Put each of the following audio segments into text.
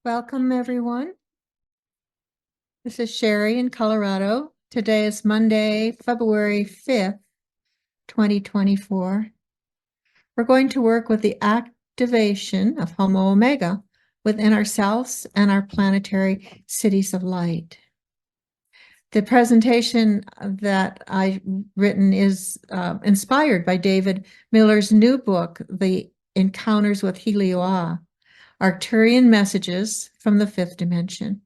Welcome, everyone. This is Sherry in Colorado. Today is Monday, February 5th, 2024. We're going to work with the activation of Homo Omega within ourselves and our planetary cities of light. The presentation that I've written is inspired by David Miller's new book, The Encounters with Helio-Ah, Arcturian Messages from the Fifth Dimension.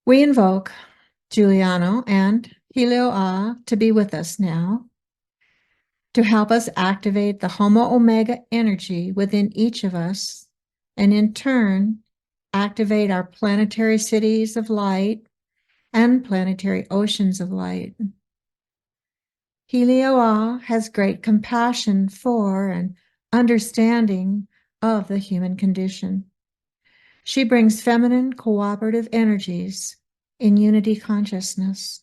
We invoke Giuliano and Helio-Ah to be with us now, to help us activate the Homo Omega energy within each of us, and in turn, activate our planetary cities of light and planetary oceans of light. Helio-Ah has great compassion for and understanding of the human condition. She brings feminine cooperative energies in unity consciousness.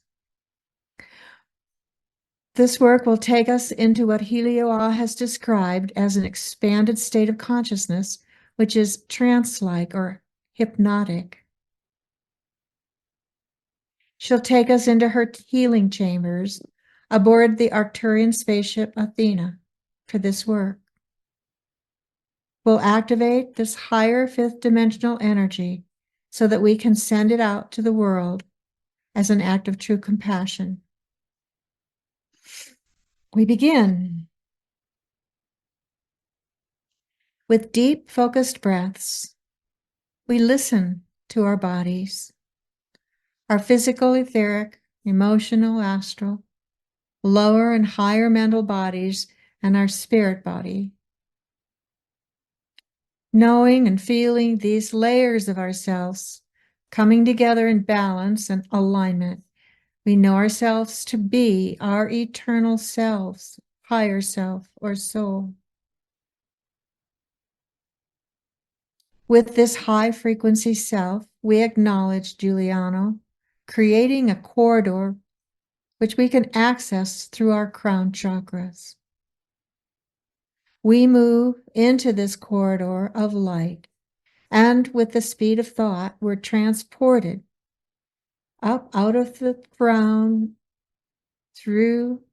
This work will take us into what Helio-Ah has described as an expanded state of consciousness, which is trance-like or hypnotic. She'll take us into her healing chambers aboard the Arcturian spaceship Athena for this work. We'll activate this higher fifth dimensional energy so that we can send it out to the world as an act of true compassion. We begin with deep, focused breaths. We listen to our bodies, our physical, etheric, emotional, astral, lower and higher mental bodies, and our spirit body. Knowing and feeling these layers of ourselves coming together in balance and alignment, we know ourselves to be our eternal selves, higher self, or soul. With this high frequency self, we acknowledge Giuliano, creating a corridor which we can access through our crown chakras. We move into this corridor of light, and with the speed of thought, we're transported up out of the crown through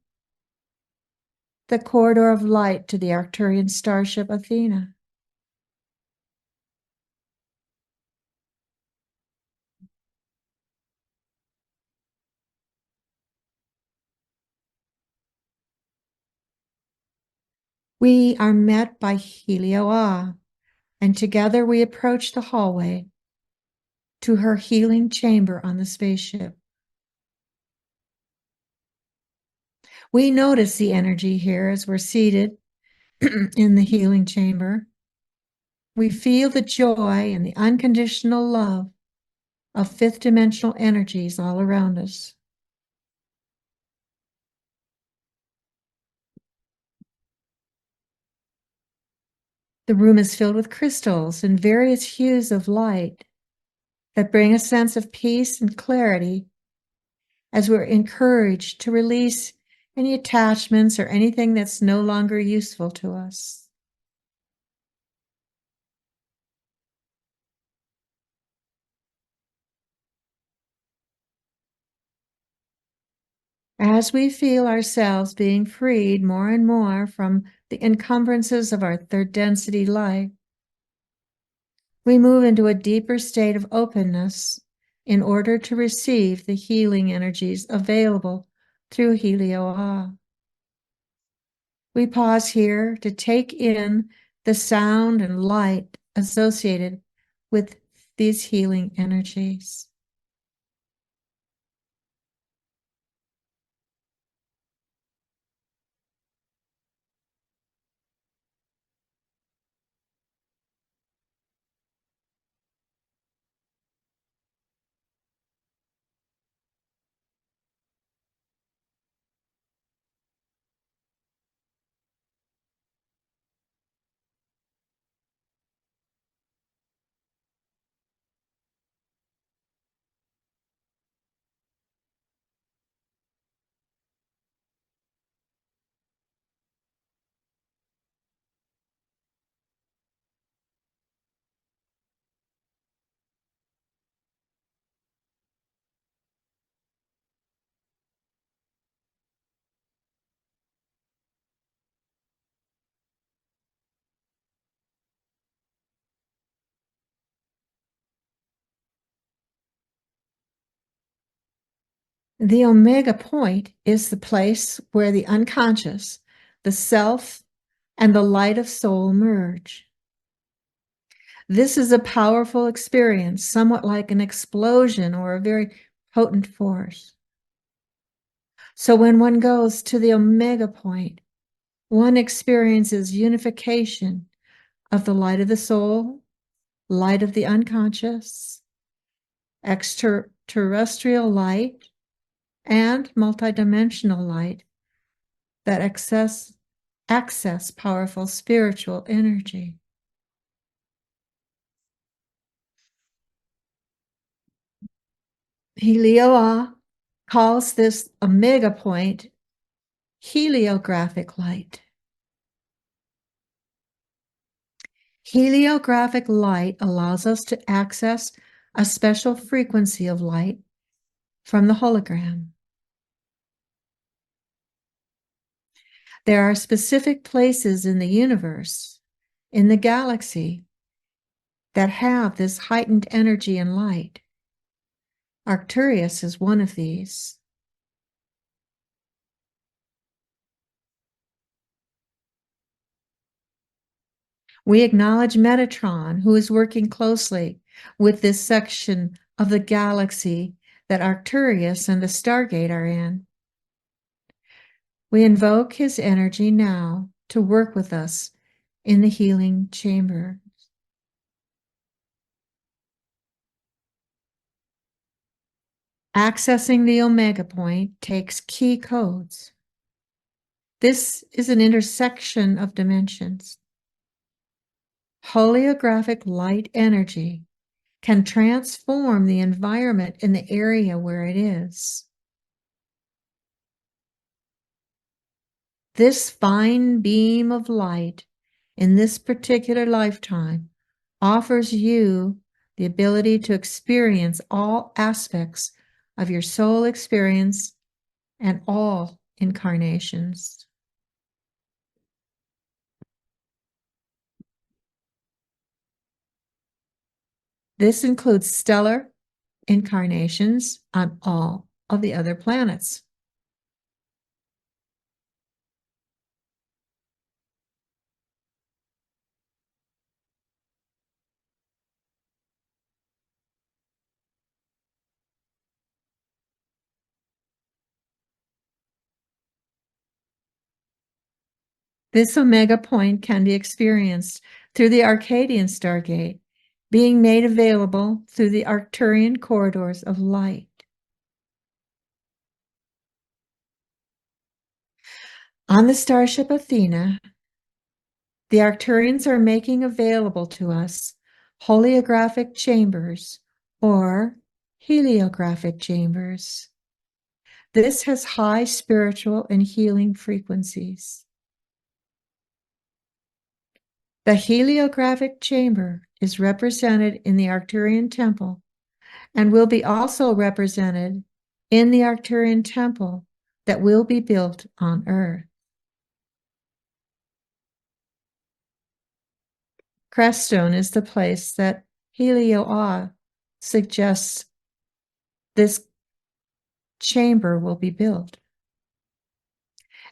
the corridor of light to the Arcturian starship Athena. We are met by Helio-Ah, and together we approach the hallway to her healing chamber on the spaceship. We notice the energy here as we're seated in the healing chamber. We feel the joy and the unconditional love of fifth dimensional energies all around us. The room is filled with crystals in various hues of light that bring a sense of peace and clarity as we're encouraged to release any attachments or anything that's no longer useful to us. As we feel ourselves being freed more and more from the encumbrances of our third density life, we move into a deeper state of openness in order to receive the healing energies available through Helio-Ah. We pause here to take in the sound and light associated with these healing energies. The omega point is the place where the unconscious, the self, and the light of soul merge. This is a powerful experience, somewhat like an explosion or a very potent force. So when one goes to the omega point, one experiences unification of the light of the soul, light of the unconscious, extraterrestrial light, and multidimensional light that access powerful spiritual energy. Helio-Ah calls this omega point heliographic light. Heliographic light allows us to access a special frequency of light from the hologram. There are specific places in the universe, in the galaxy, that have this heightened energy and light. Arcturus is one of these. We acknowledge Metatron, who is working closely with this section of the galaxy that Arcturus and the Stargate are in. We invoke his energy now to work with us in the healing chamber. Accessing the omega point takes key codes. This is an intersection of dimensions. Holographic light energy can transform the environment in the area where it is. This fine beam of light in this particular lifetime offers you the ability to experience all aspects of your soul experience and all incarnations. This includes stellar incarnations on all of the other planets. This omega point can be experienced through the Arcadian Stargate, being made available through the Arcturian corridors of light. On the Starship Athena, the Arcturians are making available to us holiographic chambers or heliographic chambers. This has high spiritual and healing frequencies. The heliographic chamber is represented in the Arcturian temple and will be also represented in the Arcturian temple that will be built on Earth. Crestone is the place that Helio-Ah suggests this chamber will be built.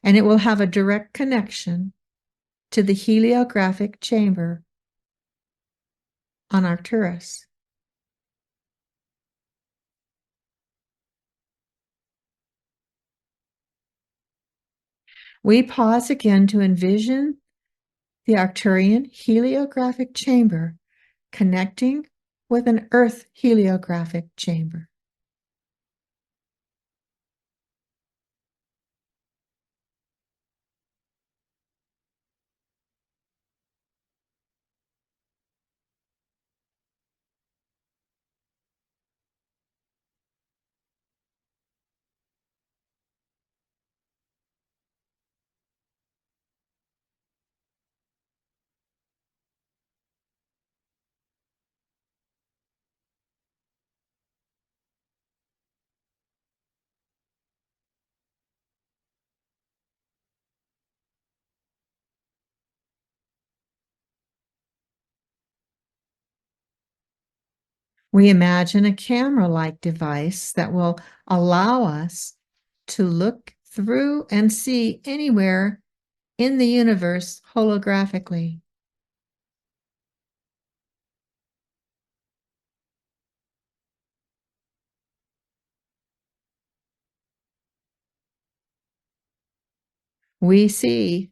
And it will have a direct connection to the heliographic chamber on Arcturus. We pause again to envision the Arcturian heliographic chamber connecting with an Earth heliographic chamber. We imagine a camera-like device that will allow us to look through and see anywhere in the universe holographically. We see,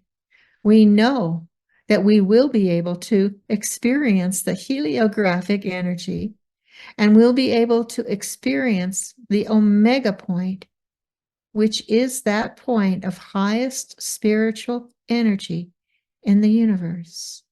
we know that we will be able to experience the heliographic energy, and we'll be able to experience the omega point, which is that point of highest spiritual energy in the universe.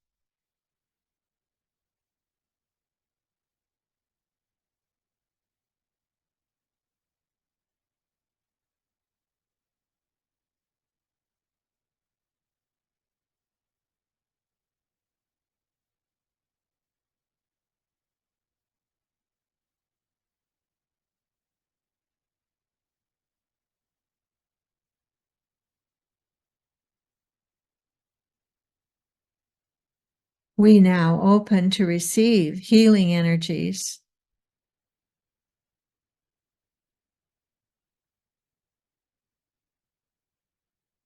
We now open to receive healing energies.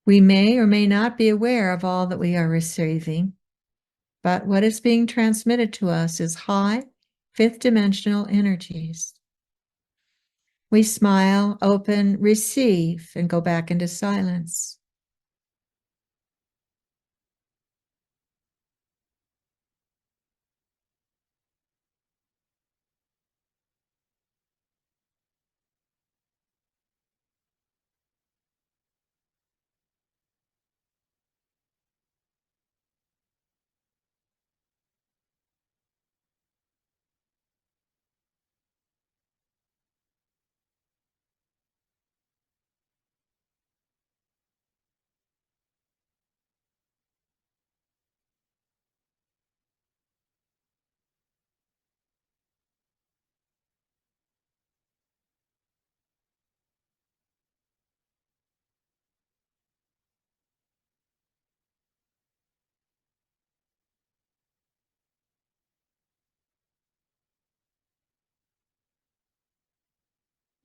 We may or may not be aware of all that we are receiving, but what is being transmitted to us is high, fifth dimensional energies. We smile, open, receive, and go back into silence.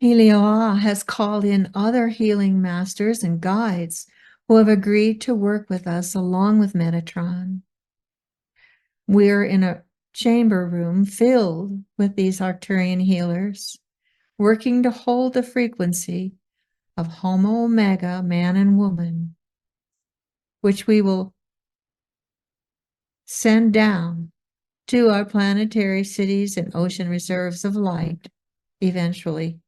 Helio-Ah has called in other healing masters and guides who have agreed to work with us along with Metatron. We're in a chamber room filled with these Arcturian healers, working to hold the frequency of Homo Omega, man and woman, which we will send down to our planetary cities and ocean reserves of light eventually.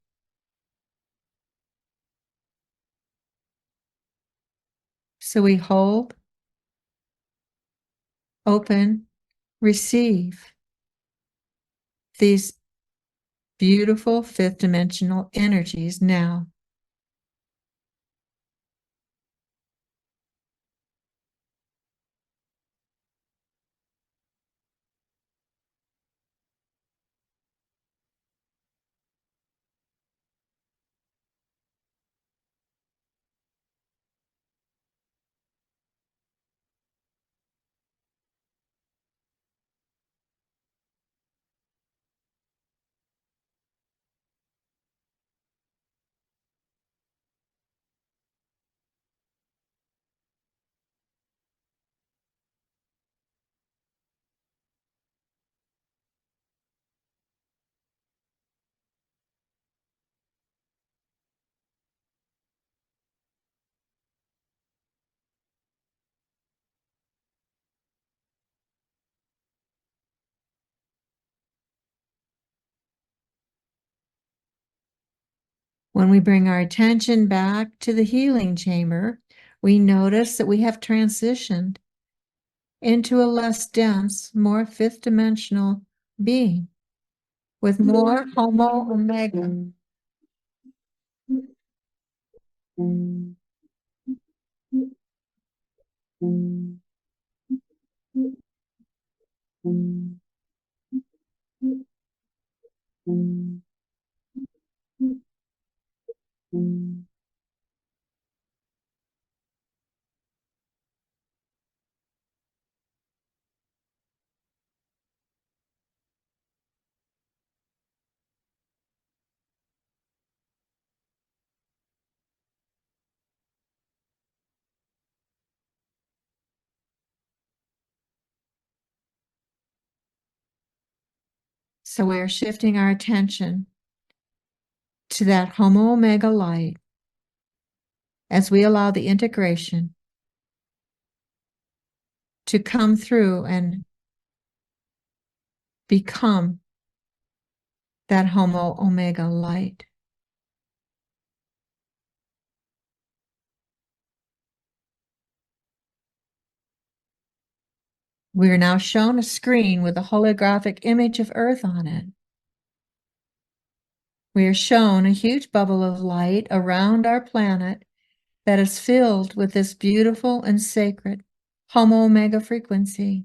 So we hold, open, receive these beautiful fifth dimensional energies now. When we bring our attention back to the healing chamber, we notice that we have transitioned into a less dense, more fifth dimensional being with more Homo Omega. So we are shifting our attention to that Homo Omega light as we allow the integration to come through and become that Homo Omega light. We are now shown a screen with a holographic image of Earth on it. We are shown a huge bubble of light around our planet that is filled with this beautiful and sacred Homo Omega frequency.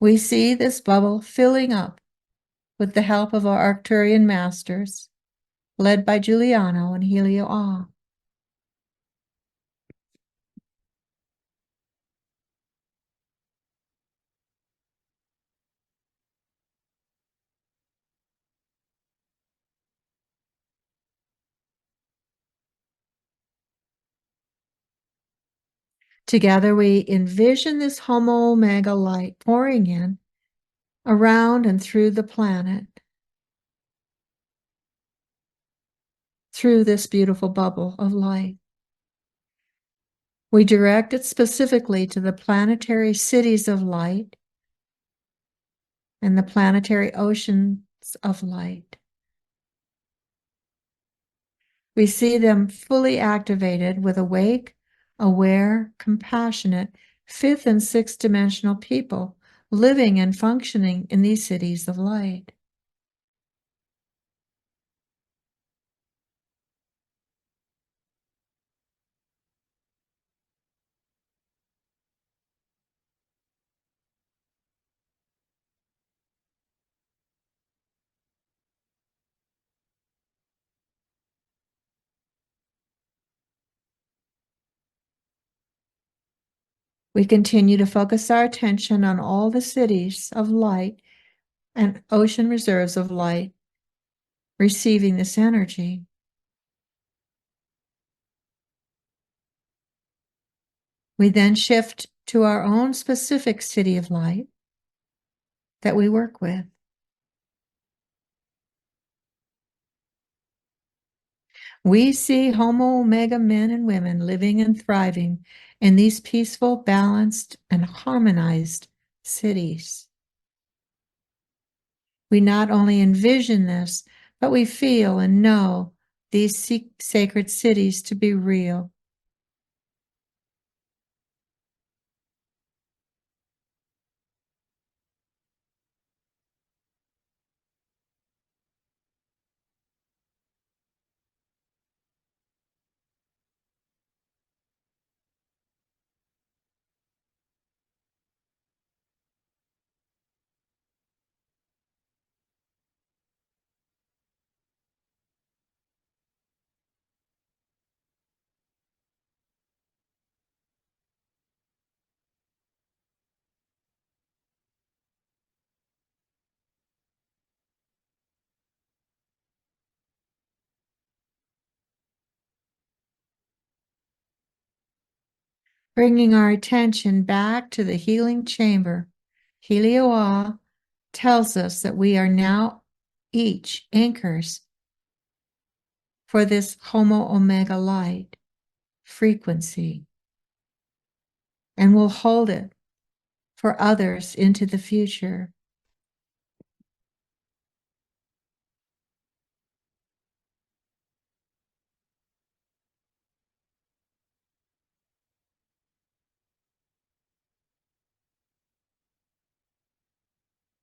We see this bubble filling up with the help of our Arcturian masters, led by Giuliano and Helio-Ah. Together we envision this Homo Omega light pouring in around and through the planet, through this beautiful bubble of light. We direct it specifically to the planetary cities of light and the planetary oceans of light. We see them fully activated with awake, aware, compassionate, fifth and sixth dimensional people living and functioning in these cities of light. We continue to focus our attention on all the cities of light and ocean reserves of light receiving this energy. We then shift to our own specific city of light that we work with. We see Homo Omega men and women living and thriving in these peaceful, balanced, and harmonized cities. We not only envision this, but we feel and know these sacred cities to be real. Bringing our attention back to the healing chamber, Helio-Ah tells us that we are now each anchors for this Homo Omega light frequency, and will hold it for others into the future.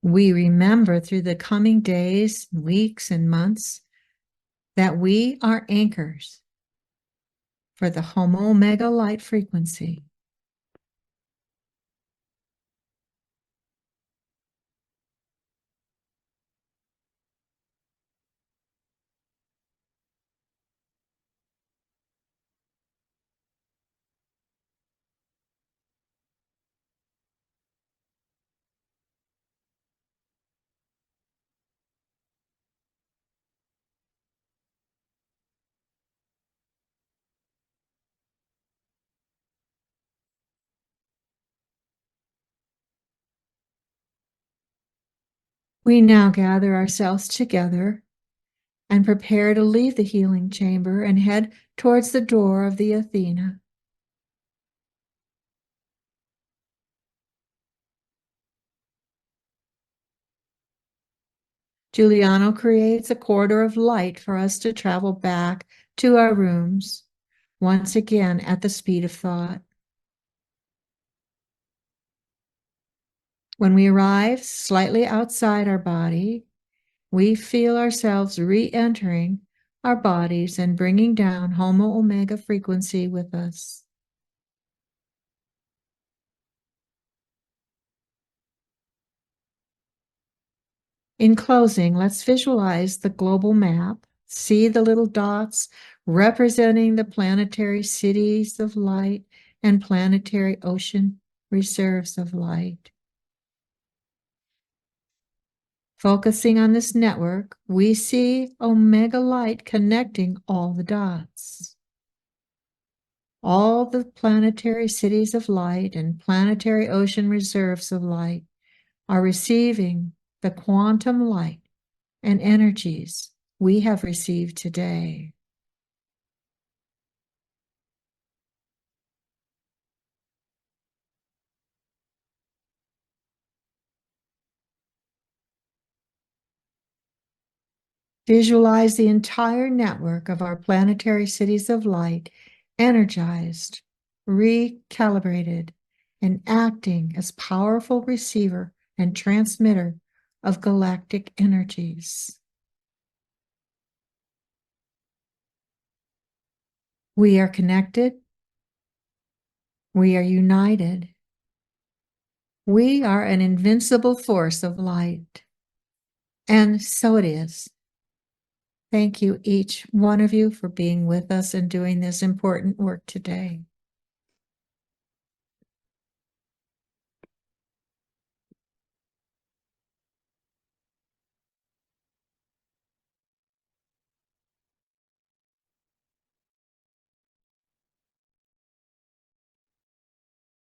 We remember through the coming days, weeks, and months that we are anchors for the Homo Omega light frequency. We now gather ourselves together and prepare to leave the healing chamber and head towards the door of the Athena. Giuliano creates a corridor of light for us to travel back to our rooms, once again at the speed of thought. When we arrive slightly outside our body, we feel ourselves re-entering our bodies and bringing down Homo Omega frequency with us. In closing, let's visualize the global map, see the little dots representing the planetary cities of light and planetary ocean reserves of light. Focusing on this network, we see Omega light connecting all the dots. All the planetary cities of light and planetary ocean reserves of light are receiving the quantum light and energies we have received today. Visualize the entire network of our planetary cities of light energized, recalibrated, and acting as powerful receiver and transmitter of galactic energies. We are connected. We are united. We are an invincible force of light. And so it is. Thank you, each one of you, for being with us and doing this important work today.